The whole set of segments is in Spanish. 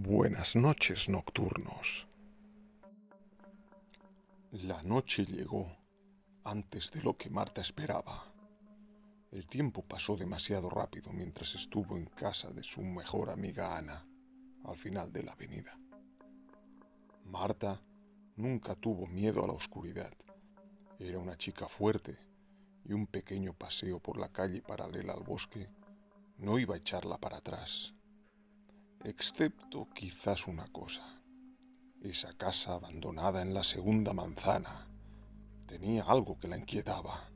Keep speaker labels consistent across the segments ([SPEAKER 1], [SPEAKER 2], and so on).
[SPEAKER 1] Buenas noches, nocturnos. La noche llegó antes de lo que Marta esperaba. El tiempo pasó demasiado rápido mientras estuvo en casa de su mejor amiga Ana, al final de la avenida. Marta nunca tuvo miedo a la oscuridad. Era una chica fuerte y un pequeño paseo por la calle paralela al bosque no iba a echarla para atrás. Excepto quizás una cosa. Esa casa abandonada en la segunda manzana tenía algo que la inquietaba.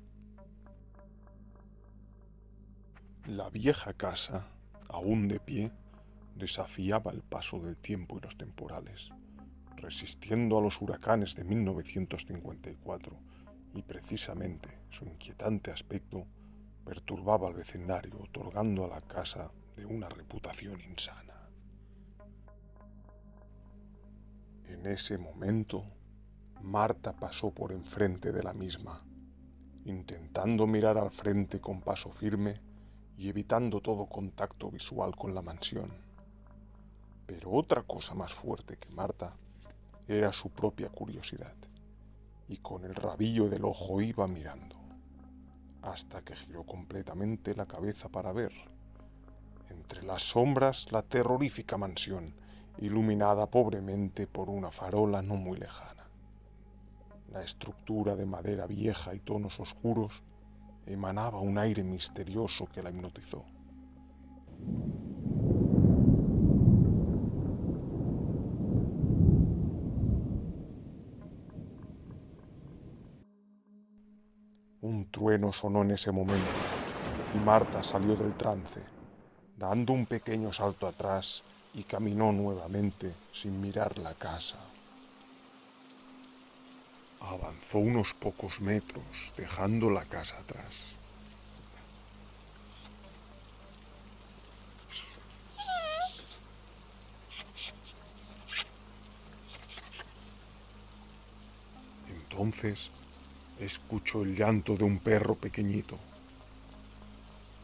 [SPEAKER 1] La vieja casa, aún de pie, desafiaba el paso del tiempo y los temporales, resistiendo a los huracanes de 1954, y precisamente su inquietante aspecto perturbaba al vecindario, otorgando a la casa de una reputación insana. En ese momento, Marta pasó por enfrente de la misma, intentando mirar al frente con paso firme y evitando todo contacto visual con la mansión. Pero otra cosa más fuerte que Marta era su propia curiosidad, y con el rabillo del ojo iba mirando, hasta que giró completamente la cabeza para ver, entre las sombras, la terrorífica mansión, iluminada pobremente por una farola no muy lejana. La estructura de madera vieja y tonos oscuros emanaba un aire misterioso que la hipnotizó. Un trueno sonó en ese momento y Marta salió del trance, dando un pequeño salto atrás y caminó nuevamente sin mirar la casa. Avanzó unos pocos metros, dejando la casa atrás. Entonces escuchó el llanto de un perro pequeñito.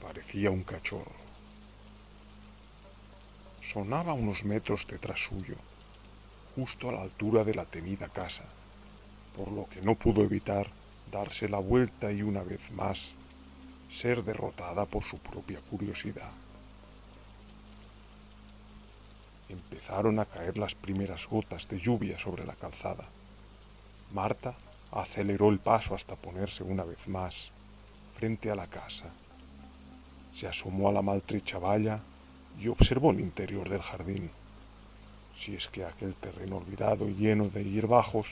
[SPEAKER 1] Parecía un cachorro. Sonaba a unos metros detrás suyo, justo a la altura de la temida casa, por lo que no pudo evitar darse la vuelta y una vez más ser derrotada por su propia curiosidad. Empezaron a caer las primeras gotas de lluvia sobre la calzada. Marta aceleró el paso hasta ponerse una vez más frente a la casa. Se asomó a la maltrecha valla y observó el interior del jardín, si es que aquel terreno olvidado y lleno de hierbajos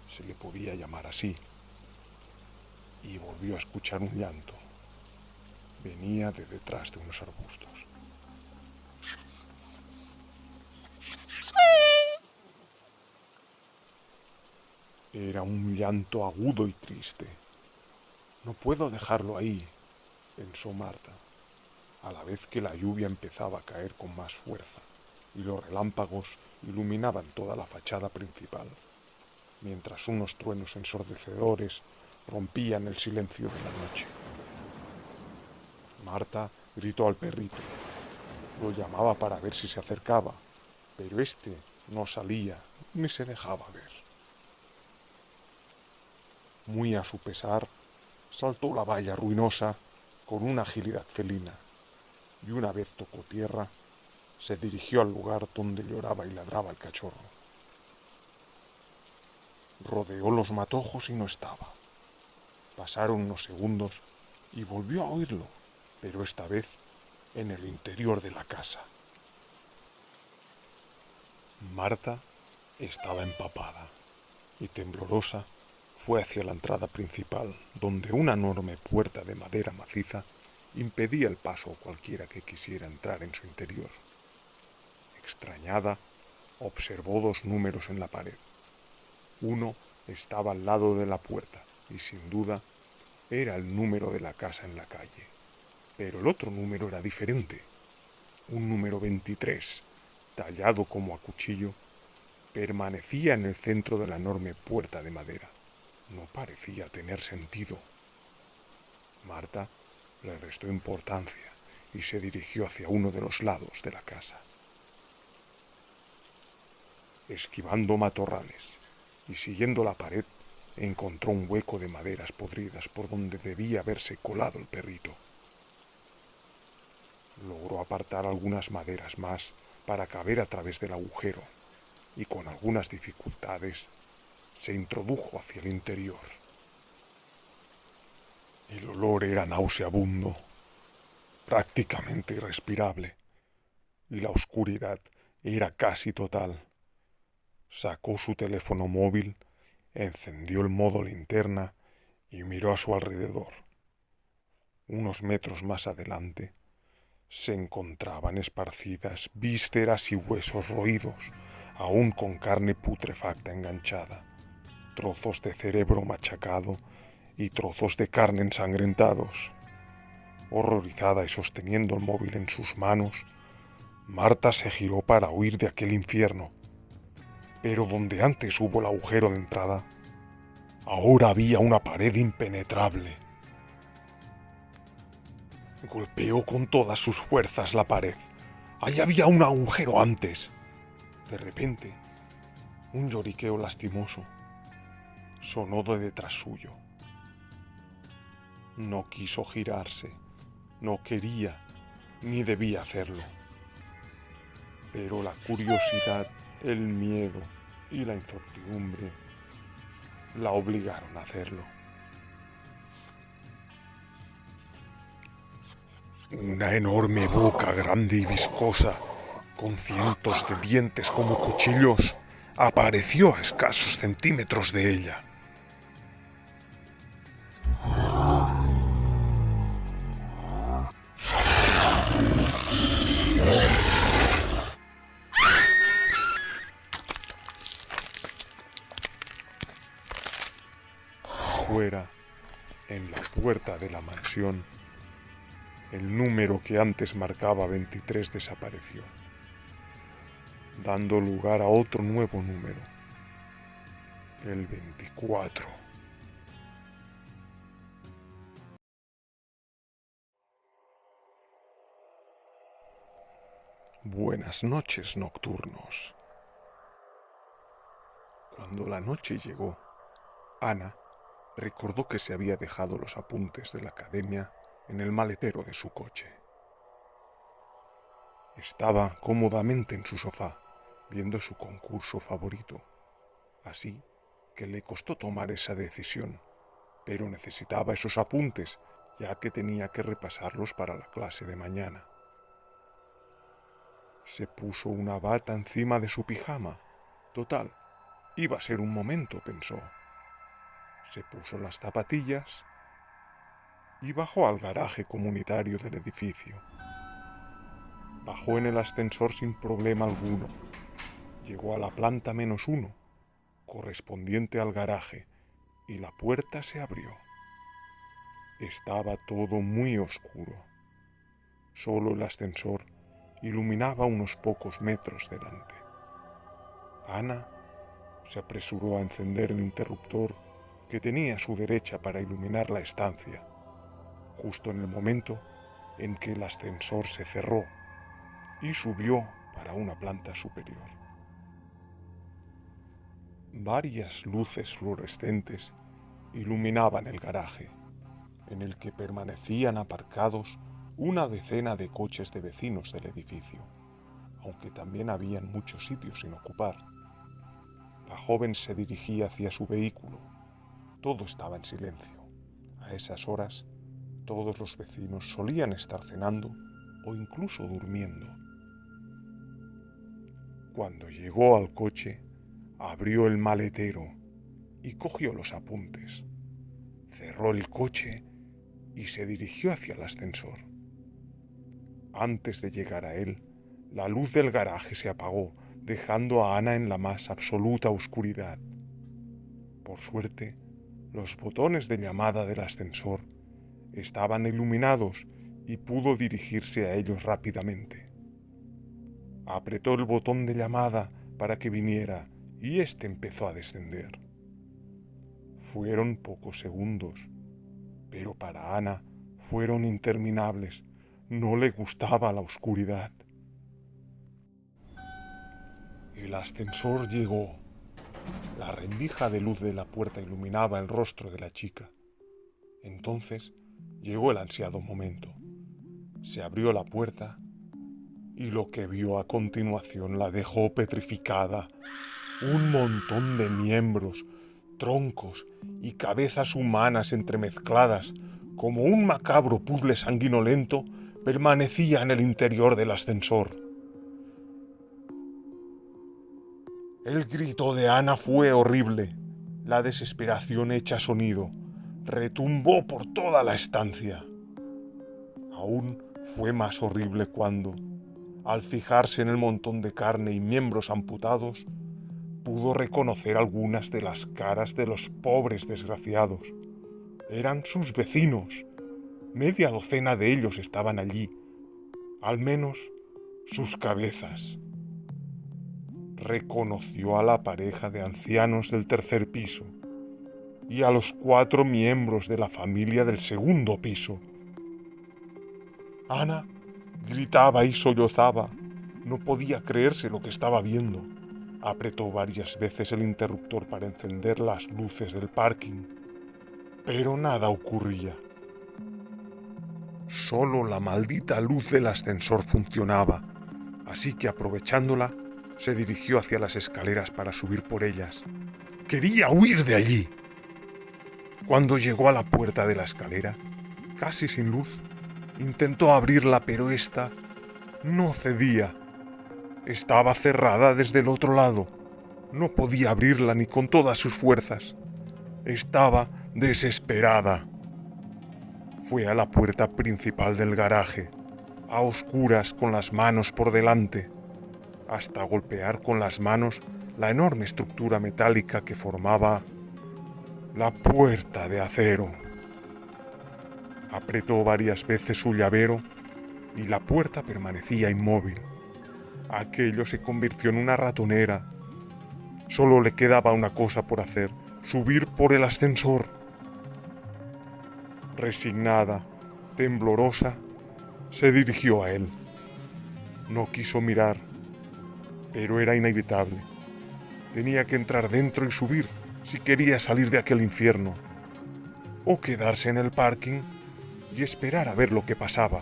[SPEAKER 1] se le podía llamar así. Y volvió a escuchar un llanto. Venía de detrás de unos arbustos. Era un llanto agudo y triste. No puedo dejarlo ahí, pensó Marta, a la vez que la lluvia empezaba a caer con más fuerza y los relámpagos iluminaban toda la fachada principal, mientras unos truenos ensordecedores rompían el silencio de la noche. Marta gritó al perrito. Lo llamaba para ver si se acercaba, pero este no salía ni se dejaba ver. Muy a su pesar, saltó la valla ruinosa con una agilidad felina, y una vez tocó tierra, se dirigió al lugar donde lloraba y ladraba el cachorro. Rodeó los matojos y no estaba. Pasaron unos segundos y volvió a oírlo, pero esta vez en el interior de la casa. Marta estaba empapada y temblorosa fue hacia la entrada principal, donde una enorme puerta de madera maciza impedía el paso a cualquiera que quisiera entrar en su interior. Extrañada, observó dos números en la pared. Uno estaba al lado de la puerta y sin duda era el número de la casa en la calle. Pero el otro número era diferente. Un número 23, tallado como a cuchillo, permanecía en el centro de la enorme puerta de madera. No parecía tener sentido. Marta le restó importancia y se dirigió hacia uno de los lados de la casa. Esquivando matorrales y siguiendo la pared, encontró un hueco de maderas podridas por donde debía haberse colado el perrito. Logró apartar algunas maderas más para caber a través del agujero y con algunas dificultades se introdujo hacia el interior. El olor era nauseabundo, prácticamente irrespirable, y la oscuridad era casi total. Sacó su teléfono móvil, encendió el modo linterna y miró a su alrededor. Unos metros más adelante se encontraban esparcidas vísceras y huesos roídos, aún con carne putrefacta enganchada, trozos de cerebro machacado y trozos de carne ensangrentados. Horrorizada y sosteniendo el móvil en sus manos, Marta se giró para huir de aquel infierno. Pero donde antes hubo el agujero de entrada, ahora había una pared impenetrable. Golpeó con todas sus fuerzas la pared. Ahí había un agujero antes. De repente, un lloriqueo lastimoso sonó de detrás suyo. No quiso girarse, no quería ni debía hacerlo. Pero la curiosidad, el miedo y la incertidumbre la obligaron a hacerlo. Una enorme boca grande y viscosa, con cientos de dientes como cuchillos, apareció a escasos centímetros de ella. Fuera, en la puerta de la mansión, el número que antes marcaba 23 desapareció, dando lugar a otro nuevo número, el 24. Buenas noches, nocturnos. Cuando la noche llegó, Ana recordó que se había dejado los apuntes de la academia en el maletero de su coche. Estaba cómodamente en su sofá, viendo su concurso favorito, así que le costó tomar esa decisión, pero necesitaba esos apuntes, ya que tenía que repasarlos para la clase de mañana. Se puso una bata encima de su pijama. Total, iba a ser un momento, pensó. Se puso las zapatillas y bajó al garaje comunitario del edificio. Bajó en el ascensor sin problema alguno. Llegó a la planta -1, correspondiente al garaje, y la puerta se abrió. Estaba todo muy oscuro. Solo el ascensor iluminaba unos pocos metros delante. Ana se apresuró a encender el interruptor que tenía a su derecha para iluminar la estancia, justo en el momento en que el ascensor se cerró y subió para una planta superior. Varias luces fluorescentes iluminaban el garaje, en el que permanecían aparcados una decena de coches de vecinos del edificio, aunque también habían muchos sitios sin ocupar. La joven se dirigía hacia su vehículo. Todo estaba en silencio. A esas horas, todos los vecinos solían estar cenando o incluso durmiendo. Cuando llegó al coche, abrió el maletero y cogió los apuntes. Cerró el coche y se dirigió hacia el ascensor. Antes de llegar a él, la luz del garaje se apagó, dejando a Ana en la más absoluta oscuridad. Por suerte, los botones de llamada del ascensor estaban iluminados y pudo dirigirse a ellos rápidamente. Apretó el botón de llamada para que viniera y éste empezó a descender. Fueron pocos segundos, pero para Ana fueron interminables. No le gustaba la oscuridad. El ascensor llegó. La rendija de luz de la puerta iluminaba el rostro de la chica. Entonces llegó el ansiado momento. Se abrió la puerta y lo que vio a continuación la dejó petrificada. Un montón de miembros, troncos y cabezas humanas entremezcladas, como un macabro puzzle sanguinolento, permanecía en el interior del ascensor. El grito de Ana fue horrible. La desesperación hecha sonido retumbó por toda la estancia. Aún fue más horrible cuando, al fijarse en el montón de carne y miembros amputados, pudo reconocer algunas de las caras de los pobres desgraciados. Eran sus vecinos. Media docena de ellos estaban allí, al menos sus cabezas. Reconoció a la pareja de ancianos del tercer piso y a los 4 miembros de la familia del segundo piso. Ana gritaba y sollozaba. No podía creerse lo que estaba viendo. Apretó varias veces el interruptor para encender las luces del parking, pero nada ocurría. Solo la maldita luz del ascensor funcionaba, así que aprovechándola, se dirigió hacia las escaleras para subir por ellas. ¡Quería huir de allí! Cuando llegó a la puerta de la escalera, casi sin luz, intentó abrirla, pero ésta no cedía. Estaba cerrada desde el otro lado. No podía abrirla ni con todas sus fuerzas. Estaba desesperada. Fue a la puerta principal del garaje, a oscuras con las manos por delante, hasta golpear con las manos la enorme estructura metálica que formaba la puerta de acero. Apretó varias veces su llavero y la puerta permanecía inmóvil. Aquello se convirtió en una ratonera. Solo le quedaba una cosa por hacer: subir por el ascensor. Resignada, temblorosa, se dirigió a él. No quiso mirar, pero era inevitable. Tenía que entrar dentro y subir si quería salir de aquel infierno. O quedarse en el parking y esperar a ver lo que pasaba.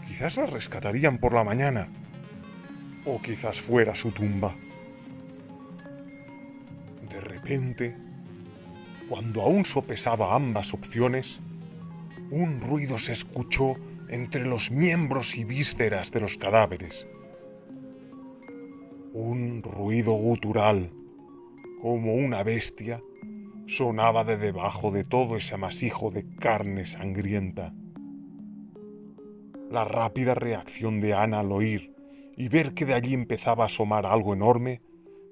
[SPEAKER 1] Quizás la rescatarían por la mañana. O quizás fuera su tumba. De repente, cuando aún sopesaba ambas opciones, un ruido se escuchó entre los miembros y vísceras de los cadáveres. Un ruido gutural, como una bestia, sonaba de debajo de todo ese amasijo de carne sangrienta. La rápida reacción de Ana al oír y ver que de allí empezaba a asomar algo enorme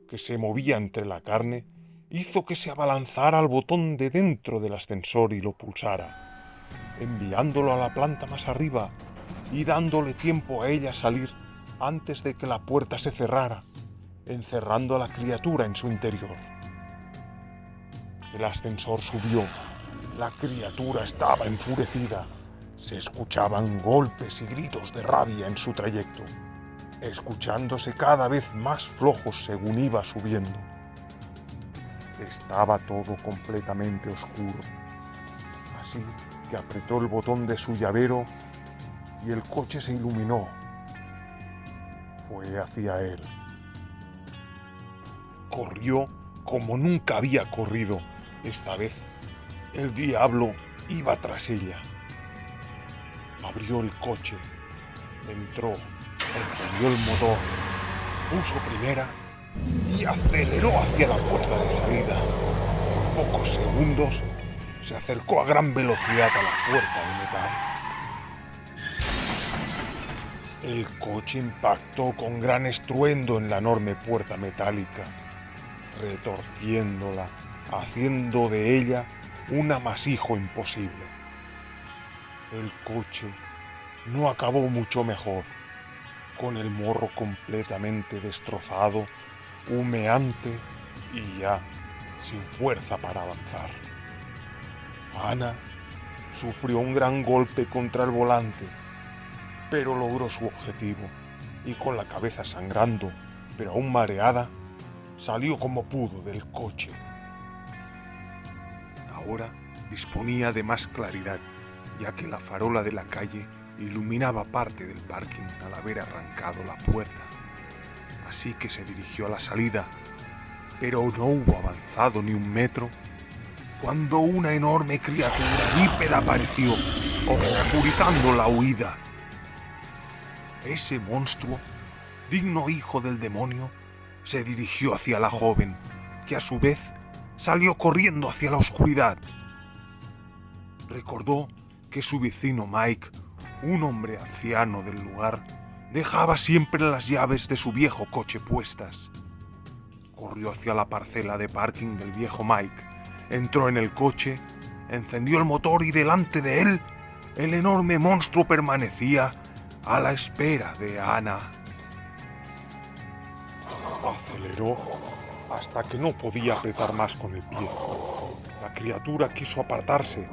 [SPEAKER 1] que se movía entre la carne hizo que se abalanzara al botón de dentro del ascensor y lo pulsara, enviándolo a la planta más arriba y dándole tiempo a ella a salir antes de que la puerta se cerrara, encerrando a la criatura en su interior. El ascensor subió. La criatura estaba enfurecida. Se escuchaban golpes y gritos de rabia en su trayecto, escuchándose cada vez más flojos según iba subiendo. Estaba todo completamente oscuro, así que apretó el botón de su llavero y el coche se iluminó. Fue hacia él. Corrió como nunca había corrido. Esta vez el diablo iba tras ella. Abrió el coche, entró, encendió el motor, puso primera y aceleró hacia la puerta de salida. En pocos segundos se acercó a gran velocidad a la puerta de metal. El coche impactó con gran estruendo en la enorme puerta metálica, retorciéndola, haciendo de ella un amasijo imposible. El coche no acabó mucho mejor, con el morro completamente destrozado, humeante y ya sin fuerza para avanzar. Ana sufrió un gran golpe contra el volante, pero logró su objetivo y con la cabeza sangrando pero aún mareada, salió como pudo del coche. Ahora disponía de más claridad, ya que la farola de la calle iluminaba parte del parking al haber arrancado la puerta. Así que se dirigió a la salida, pero no hubo avanzado ni un metro cuando una enorme criatura bípeda apareció, obstaculizando la huida. Ese monstruo, digno hijo del demonio, se dirigió hacia la joven, que a su vez salió corriendo hacia la oscuridad. Recordó que su vecino Mike, un hombre anciano del lugar, dejaba siempre las llaves de su viejo coche puestas. Corrió hacia la parcela de parking del viejo Mike, entró en el coche, encendió el motor y delante de él, el enorme monstruo permanecía a la espera de Ana. Aceleró hasta que no podía apretar más con el pie. La criatura quiso apartarse,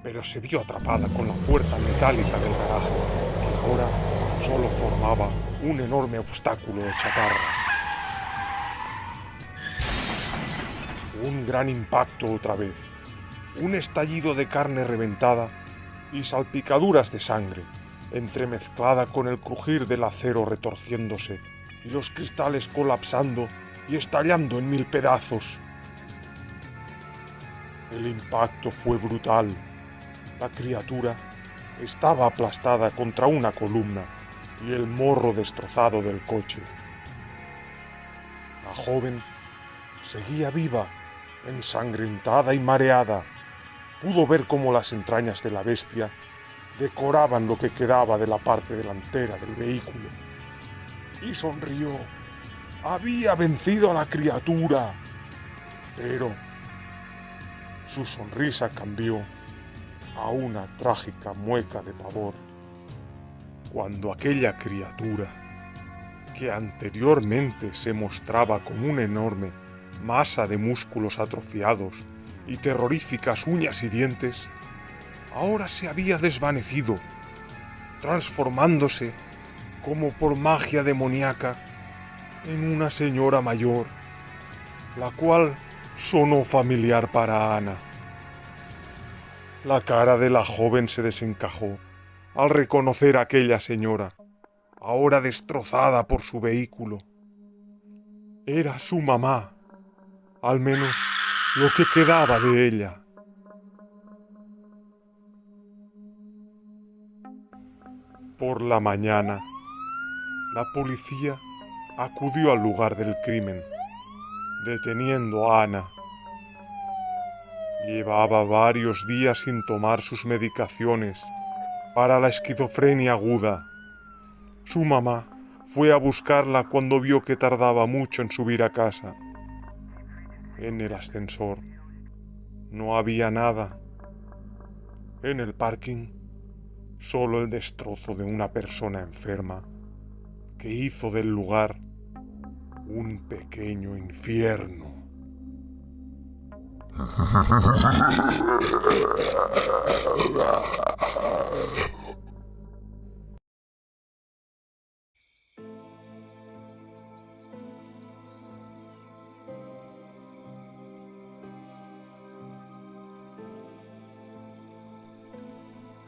[SPEAKER 1] pero se vio atrapada con la puerta metálica del garaje, que ahora solo formaba un enorme obstáculo de chatarra. Un gran impacto otra vez, un estallido de carne reventada y salpicaduras de sangre, entremezclada con el crujir del acero retorciéndose y los cristales colapsando y estallando en 1000 pedazos. El impacto fue brutal. La criatura estaba aplastada contra una columna y el morro destrozado del coche. La joven seguía viva, ensangrentada y mareada. Pudo ver cómo las entrañas de la bestia decoraban lo que quedaba de la parte delantera del vehículo. Y sonrió. Había vencido a la criatura. Pero su sonrisa cambió a una trágica mueca de pavor cuando aquella criatura, que anteriormente se mostraba como una enorme masa de músculos atrofiados y terroríficas uñas y dientes, ahora se había desvanecido, transformándose, como por magia demoníaca, en una señora mayor, la cual sonó familiar para Ana. La cara de la joven se desencajó al reconocer a aquella señora, ahora destrozada por su vehículo. Era su mamá, al menos lo que quedaba de ella. Por la mañana, la policía acudió al lugar del crimen, deteniendo a Ana. Llevaba varios días sin tomar sus medicaciones para la esquizofrenia aguda. Su mamá fue a buscarla cuando vio que tardaba mucho en subir a casa. En el ascensor no había nada. En el parking, solo el destrozo de una persona enferma que hizo del lugar un pequeño infierno.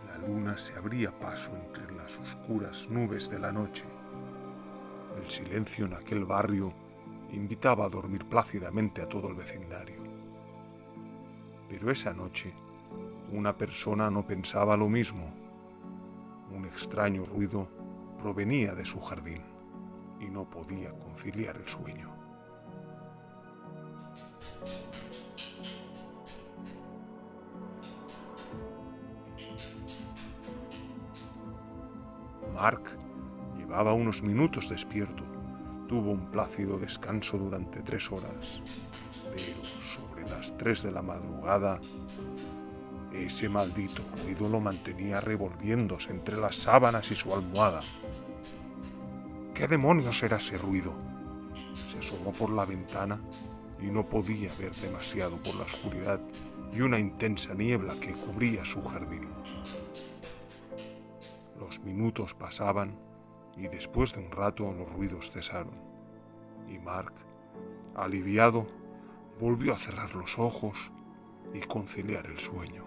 [SPEAKER 1] La luna se abría paso entre las oscuras nubes de la noche. El silencio en aquel barrio invitaba a dormir plácidamente a todo el vecindario. Pero esa noche, una persona no pensaba lo mismo. Un extraño ruido provenía de su jardín y no podía conciliar el sueño. Mark llevaba unos minutos despierto. Tuvo un plácido descanso durante 3 horas, pero sobre las 3 de la madrugada, ese maldito ruido lo mantenía revolviéndose entre las sábanas y su almohada. ¿Qué demonios era ese ruido? Se asomó por la ventana y no podía ver demasiado por la oscuridad y una intensa niebla que cubría su jardín. Los minutos pasaban y después de un rato los ruidos cesaron. y Mark, aliviado, volvió a cerrar los ojos y conciliar el sueño.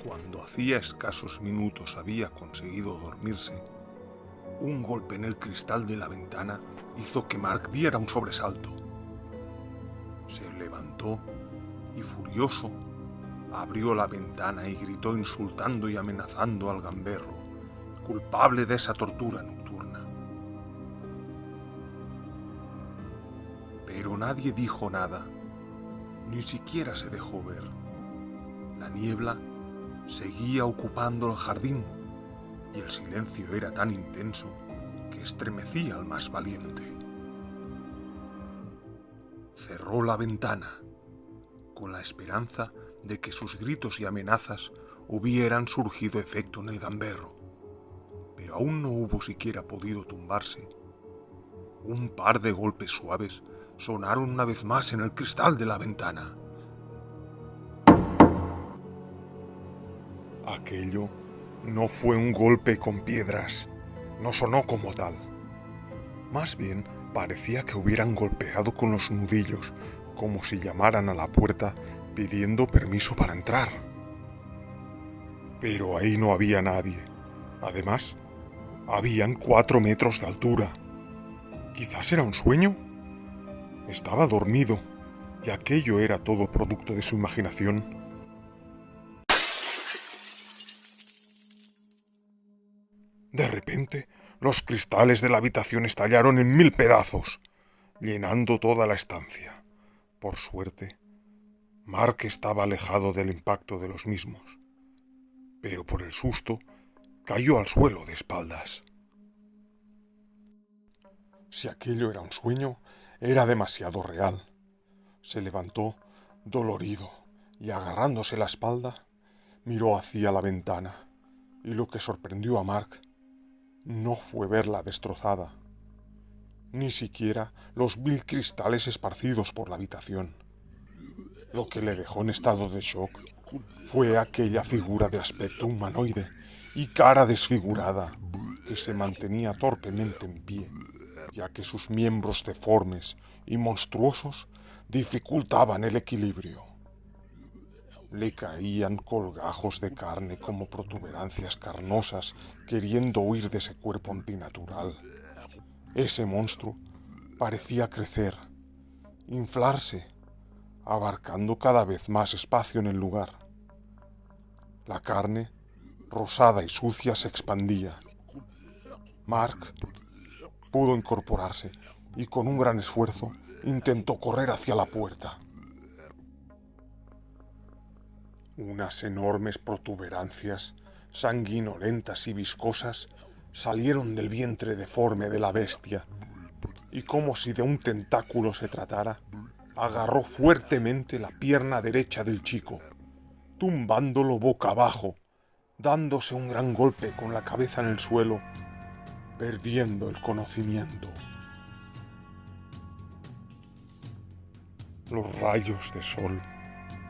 [SPEAKER 1] Cuando hacía escasos minutos había conseguido dormirse, un golpe en el cristal de la ventana hizo que Mark diera un sobresalto. Se levantó y, furioso, abrió la ventana y gritó insultando y amenazando al gamberro, culpable de esa tortura nocturna. Pero nadie dijo nada, ni siquiera se dejó ver. La niebla seguía ocupando el jardín y el silencio era tan intenso que estremecía al más valiente. Cerró la ventana con la esperanza de que sus gritos y amenazas hubieran surgido efecto en el gamberro, pero aún no hubo siquiera podido tumbarse. Un par de golpes suaves sonaron una vez más en el cristal de la ventana. Aquello no fue un golpe con piedras, no sonó como tal. Más bien parecía que hubieran golpeado con los nudillos, como si llamaran a la puerta pidiendo permiso para entrar. Pero ahí no había nadie. Además, habían 4 metros de altura. ¿Quizás era un sueño? Estaba dormido, y aquello era todo producto de su imaginación. De repente, los cristales de la habitación estallaron en 1000 pedazos, llenando toda la estancia. Por suerte, Mark estaba alejado del impacto de los mismos, pero por el susto cayó al suelo de espaldas. Si aquello era un sueño, era demasiado real. Se levantó, dolorido, y agarrándose la espalda, miró hacia la ventana, y lo que sorprendió a Mark no fue verla destrozada, ni siquiera los 1000 cristales esparcidos por la habitación. Lo que le dejó en estado de shock fue aquella figura de aspecto humanoide y cara desfigurada que se mantenía torpemente en pie, ya que sus miembros deformes y monstruosos dificultaban el equilibrio. Le caían colgajos de carne como protuberancias carnosas queriendo huir de ese cuerpo antinatural. Ese monstruo parecía crecer, inflarse, abarcando cada vez más espacio en el lugar. La carne, rosada y sucia, se expandía. Mark pudo incorporarse y con un gran esfuerzo intentó correr hacia la puerta. Unas enormes protuberancias, sanguinolentas y viscosas, salieron del vientre deforme de la bestia, y como si de un tentáculo se tratara, agarró fuertemente la pierna derecha del chico, tumbándolo boca abajo, dándose un gran golpe con la cabeza en el suelo, perdiendo el conocimiento. Los rayos de sol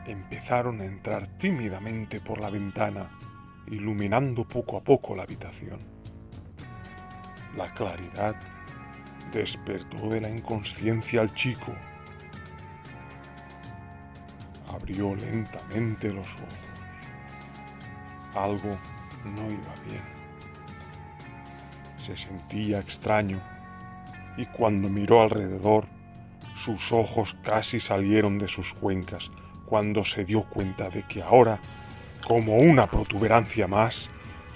[SPEAKER 1] empezaron a entrar tímidamente por la ventana, iluminando poco a poco la habitación. La claridad despertó de la inconsciencia al chico. Abrió lentamente los ojos. Algo no iba bien. Se sentía extraño y cuando miró alrededor, sus ojos casi salieron de sus cuencas cuando se dio cuenta de que ahora, como una protuberancia más,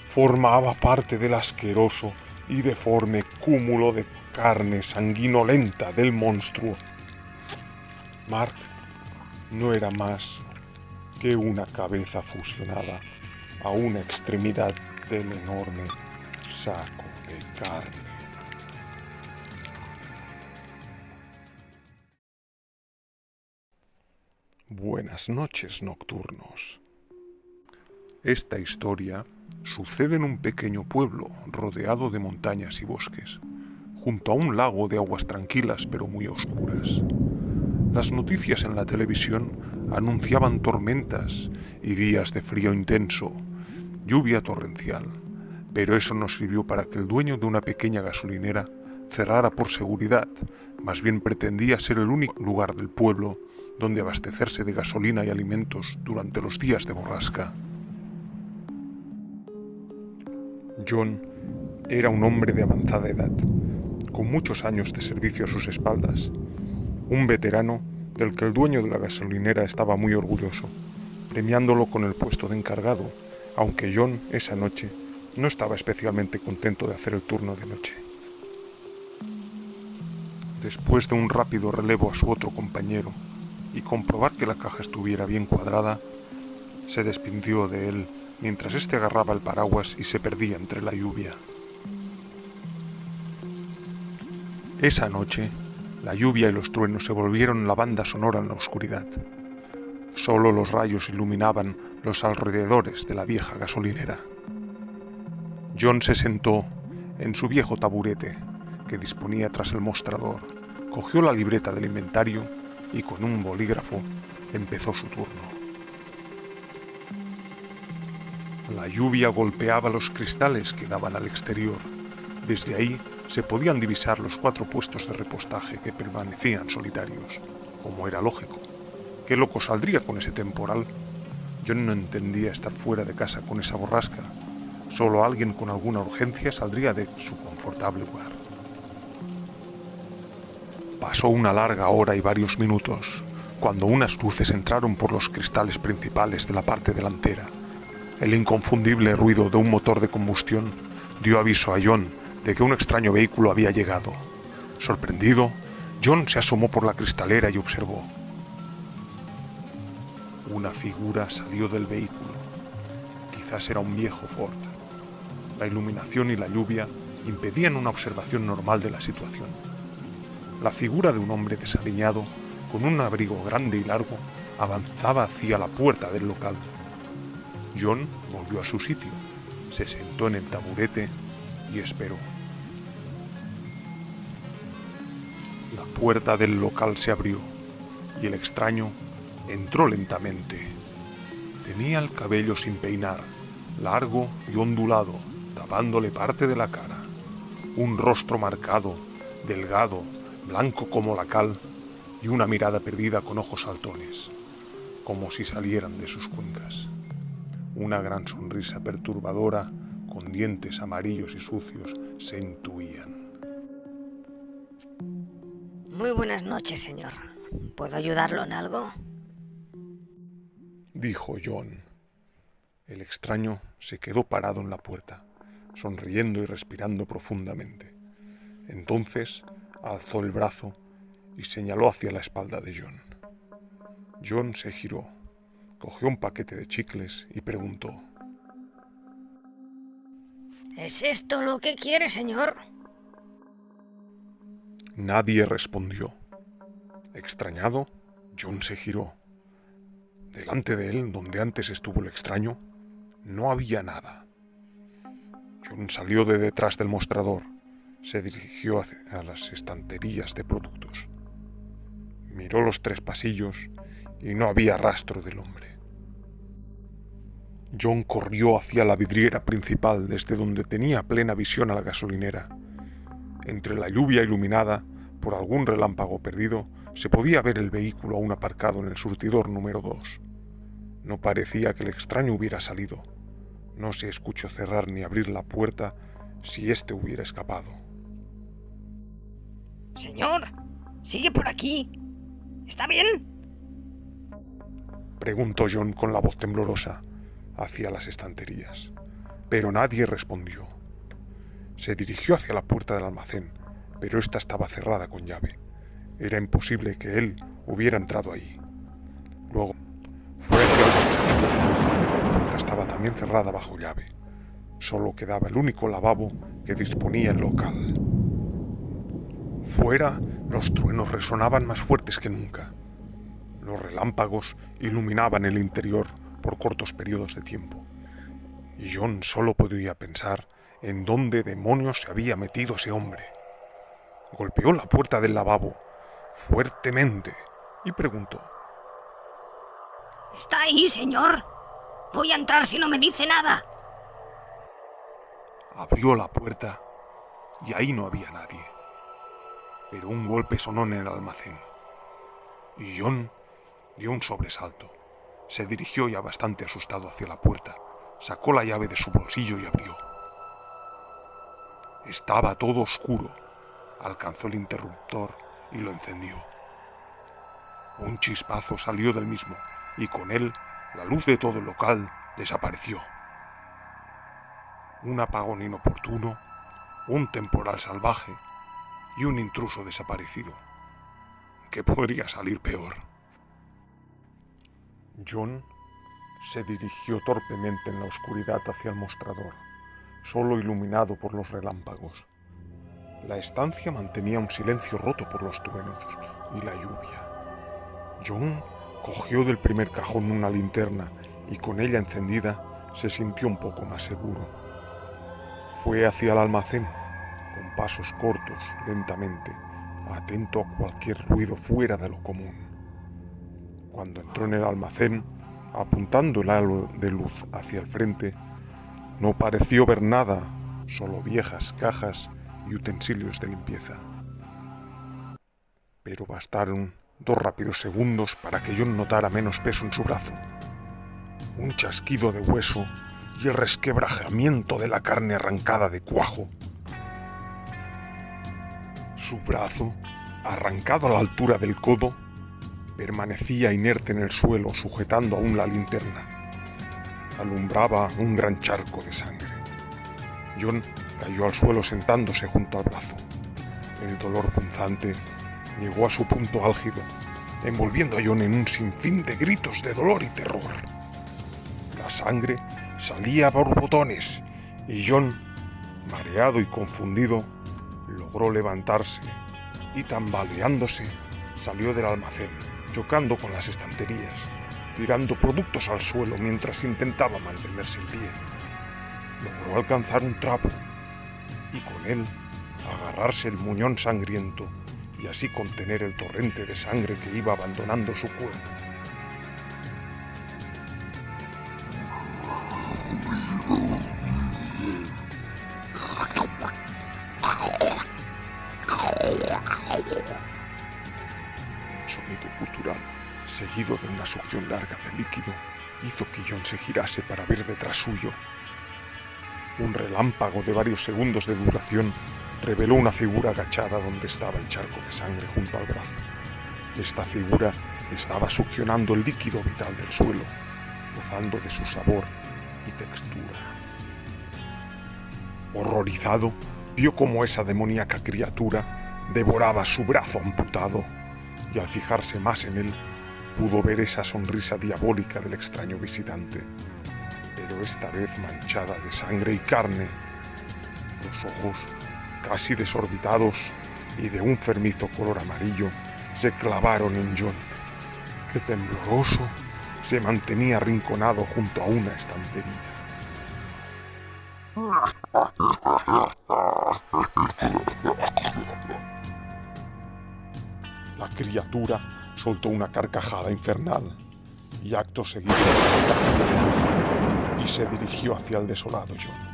[SPEAKER 1] formaba parte del asqueroso y deforme cúmulo de carne sanguinolenta del monstruo. Mark no era más que una cabeza fusionada a una extremidad del enorme saco de carne. Buenas noches, nocturnos. Esta historia sucede en un pequeño pueblo rodeado de montañas y bosques, junto a un lago de aguas tranquilas pero muy oscuras. Las noticias en la televisión anunciaban tormentas y días de frío intenso, lluvia torrencial, pero eso no sirvió para que el dueño de una pequeña gasolinera cerrara por seguridad, más bien pretendía ser el único lugar del pueblo donde abastecerse de gasolina y alimentos durante los días de borrasca. John era un hombre de avanzada edad, con muchos años de servicio a sus espaldas, un veterano del que el dueño de la gasolinera estaba muy orgulloso, premiándolo con el puesto de encargado, aunque John esa noche no estaba especialmente contento de hacer el turno de noche. Después de un rápido relevo a su otro compañero y comprobar que la caja estuviera bien cuadrada, se despidió de él mientras éste agarraba el paraguas y se perdía entre la lluvia. Esa noche, la lluvia y los truenos se volvieron la banda sonora en la oscuridad. Solo los rayos iluminaban los alrededores de la vieja gasolinera. John se sentó en su viejo taburete que disponía tras el mostrador, cogió la libreta del inventario y con un bolígrafo empezó su turno. La lluvia golpeaba los cristales que daban al exterior. Desde ahí se podían divisar los 4 puestos de repostaje que permanecían solitarios, como era lógico. ¿Qué loco saldría con ese temporal? John no entendía estar fuera de casa con esa borrasca. Solo alguien con alguna urgencia saldría de su confortable hogar. Pasó una larga hora y varios minutos, cuando unas luces entraron por los cristales principales de la parte delantera. El inconfundible ruido de un motor de combustión dio aviso a John de que un extraño vehículo había llegado. Sorprendido, John se asomó por la cristalera y observó. Una figura salió del vehículo. Quizás era un viejo Ford. La iluminación y la lluvia impedían una observación normal de la situación. La figura de un hombre desaliñado, con un abrigo grande y largo, avanzaba hacia la puerta del local. John volvió a su sitio, se sentó en el taburete y esperó. La puerta del local se abrió y el extraño entró lentamente. Tenía el cabello sin peinar, largo y ondulado, tapándole parte de la cara. Un rostro marcado, delgado, blanco como la cal, y una mirada perdida con ojos saltones, como si salieran de sus cuencas. Una gran sonrisa perturbadora, con dientes amarillos y sucios, se intuían.
[SPEAKER 2] Muy buenas noches, señor. ¿Puedo ayudarlo en algo?
[SPEAKER 1] Dijo John. El extraño se quedó parado en la puerta, sonriendo y respirando profundamente. Entonces alzó el brazo y señaló hacia la espalda de John. John se giró, cogió un paquete de chicles y preguntó:
[SPEAKER 2] ¿Es esto lo que quiere, señor?
[SPEAKER 1] Nadie respondió. Extrañado, John se giró. Delante de él, donde antes estuvo el extraño, no había nada. John salió de detrás del mostrador, se dirigió hacia las estanterías de productos. Miró los 3 pasillos y no había rastro del hombre. John corrió hacia la vidriera principal desde donde tenía plena visión a la gasolinera. Entre la lluvia iluminada por algún relámpago perdido, se podía ver el vehículo aún aparcado en el surtidor número 2. No parecía que el extraño hubiera salido. No se escuchó cerrar ni abrir la puerta si éste hubiera escapado.
[SPEAKER 2] Señor, ¿sigue por aquí? ¿Está bien?
[SPEAKER 1] Preguntó John con la voz temblorosa hacia las estanterías, pero nadie respondió. Se dirigió hacia la puerta del almacén, pero ésta estaba cerrada con llave. Era imposible que él hubiera entrado ahí. Luego fue hacia el despacho. La puerta estaba también cerrada bajo llave. Solo quedaba el único lavabo que disponía el local. Fuera, los truenos resonaban más fuertes que nunca. Los relámpagos iluminaban el interior por cortos periodos de tiempo. Y John solo podía pensar en dónde demonios se había metido ese hombre. Golpeó la puerta del lavabo fuertemente y preguntó:
[SPEAKER 2] ¿Está ahí, señor? Voy a entrar si no me dice nada.
[SPEAKER 1] Abrió la puerta y ahí no había nadie. pero un golpe sonó en el almacén y John dio un sobresalto. Se dirigió ya bastante asustado hacia la puerta, sacó la llave de su bolsillo y abrió. Estaba todo oscuro. Alcanzó el interruptor y lo encendió. Un chispazo salió del mismo y con él la luz de todo el local desapareció. Un apagón inoportuno, un temporal salvaje y un intruso desaparecido. ¿Qué podría salir peor? John se dirigió torpemente en la oscuridad hacia el mostrador, solo iluminado por los relámpagos. La estancia mantenía un silencio roto por los truenos y la lluvia. John cogió del primer cajón una linterna y con ella encendida se sintió un poco más seguro. Fue hacia el almacén, con pasos cortos, lentamente, atento a cualquier ruido fuera de lo común. Cuando entró en el almacén, apuntando el halo de luz hacia el frente, no pareció ver nada, solo viejas cajas y utensilios de limpieza. Pero bastaron 2 rápidos segundos para que John notara menos peso en su brazo. Un chasquido de hueso y el resquebrajamiento de la carne arrancada de cuajo. Su brazo, arrancado a la altura del codo, permanecía inerte en el suelo sujetando aún la linterna. Alumbraba un gran charco de sangre. John cayó al suelo sentándose junto al brazo. El dolor punzante llegó a su punto álgido, envolviendo a John en un sinfín de gritos de dolor y terror. La sangre salía a borbotones y John, mareado y confundido, logró levantarse y tambaleándose salió del almacén, chocando con las estanterías, tirando productos al suelo mientras intentaba mantenerse en pie. Logró alcanzar un trapo y con él agarrarse el muñón sangriento y así contener el torrente de sangre que iba abandonando su cuerpo. Un sonido gutural, seguido de una succión larga de líquido, hizo que John se girase para ver detrás suyo. Un relámpago de varios segundos de duración reveló una figura agachada donde estaba el charco de sangre junto al brazo. Esta figura estaba succionando el líquido vital del suelo, gozando de su sabor y textura. Horrorizado, vio cómo esa demoníaca criatura devoraba su brazo amputado y al fijarse más en él, pudo ver esa sonrisa diabólica del extraño visitante, pero esta vez manchada de sangre y carne. Los ojos, casi desorbitados y de un fermizo color amarillo, se clavaron en John, que tembloroso se mantenía arrinconado junto a una estantería. La criatura soltó una carcajada infernal y acto seguido y se dirigió hacia el desolado John.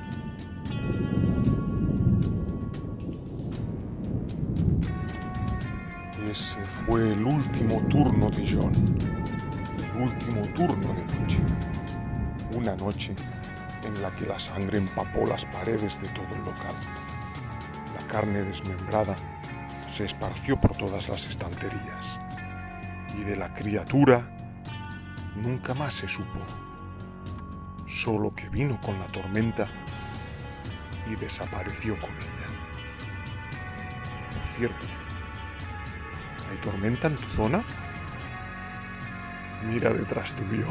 [SPEAKER 1] Ese fue el último turno de John, el último turno de noche. Una noche en la que la sangre empapó las paredes de todo el local. La carne desmembrada se esparció por todas las estanterías y de la criatura nunca más se supo, solo que vino con la tormenta y desapareció con ella. Por cierto, ¿hay tormenta en tu zona? Mira detrás tuyo.